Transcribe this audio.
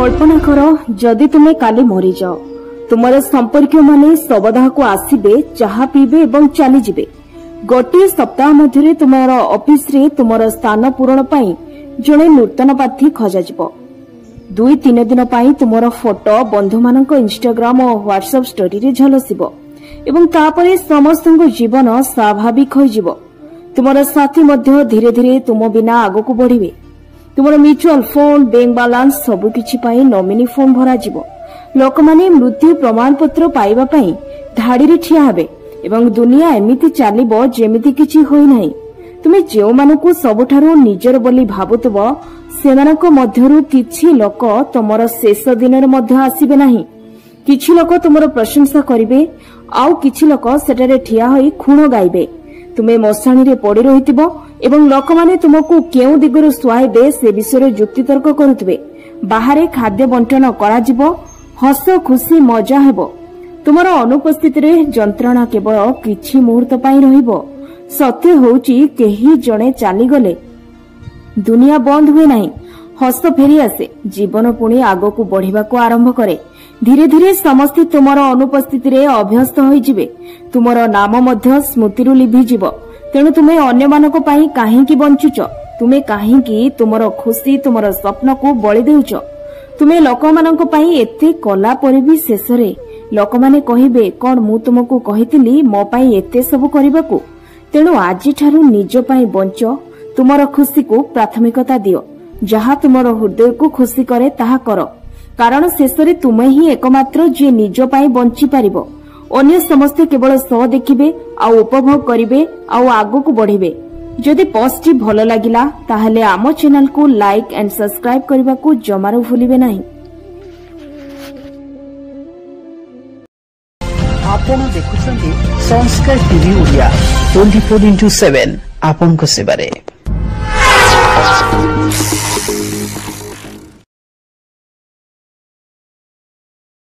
कल्पना कर जदि तुम काली मरी जाओ तुमर संपर्क माने शवदाह को आसबे चाहा पीबे और चली जिबे। गोटे सप्ताह मध्य तुमर ऑफिस रे तुमर स्थान पूरण पाई जड़े नूतन प्रार्थी खोजा जिवो। 2-3 दिन पाई तुमर फोटो बंधु मानक इंस्टाग्राम और व्हाट्सएप स्टोरी रे झलसिबो एवं तापरे समस्त जीवन स्वाभाविक हो जिवो। तुमर साथी मध्य धीरे धीरे तुम बिना आगको बढ़िबे। तुमर म्यूचुअल फंड बैंक बैलेंस सबकिछि पाई नॉमिनी फॉर्म भरा जिवो। लोक माने मृत्यु प्रमाण पत्र पाइबा पाई धाड़ी रे ठिया हेबे एवं दुनिया एमिति चलिबो जेमिति किछि होई नाही। तुमे जेउ मानकु सबठारो निजर बोली भाबुतबो सेमानक मध्यरु किछि लोक तुमर शेष दिन मध्य आसीबे नाही। किछि लोक तुमर प्रशंसा करिवे आउ किछि लोक सेटारे ठिया होई खुण गाइबे। तुमे मशाणी रे पड़ी रहितिबो एवं लोक माने तुमको केउ दिगरु सुआइबे से विषय जुक्ति तर्क करुतबे। बाहरे खाद्य बंटन करा जिवो, हस खुशी मजा हेबो। तुमर अनुपस्थिति रे जंत्रणा केवल किछि मुहूर्त पाई रहिबो। सत्य होउची केही जणे चाली गले दुनिया बंद हुए नाही, हस फेरी आसे, जीवन पुणी आगको बढ़िबाको आरंभ करे। धीरे धीरे समस्त तुमर अनुपस्थिति रे अभ्यस्त होई जिवे। तुमर नाम मध्य स्मृतिरु लिभि जिवो। तेणु तुमे अन्य मानको पाई काहेकि बंचुच? तुमे काहेकि तुमर खुशी तुमर स्वप्न को बळि देउच? तुमे लोक मानको पाई एते कला परे भी शेषरे लोक माने कहिबे कोन मु तुमको कहितिली मो पाई एते सब करिबाकू। तेणु आजि ठारू निज पाई बंच, तुमर खुशी को प्राथमिकता दियो। जहा तुमर हृदय को खुशी करे ताहा करो, कारण शेषरे तुमे ही एकमात्र जे निज पाई बंची पारिबो। अन्य समस्ते केवल सो देखिबे आ उपभोग करिवे आ आगको बढ़िबे। जदि पोस्ट भलो लागिला ताहले आम चैनल को लाइक एंड सब्सक्राइब करबा को जमारो भूलिबे नाही। आपण देखुछन्ती संस्कार टीवी ओडिया 24x7 आपन को सेबारे।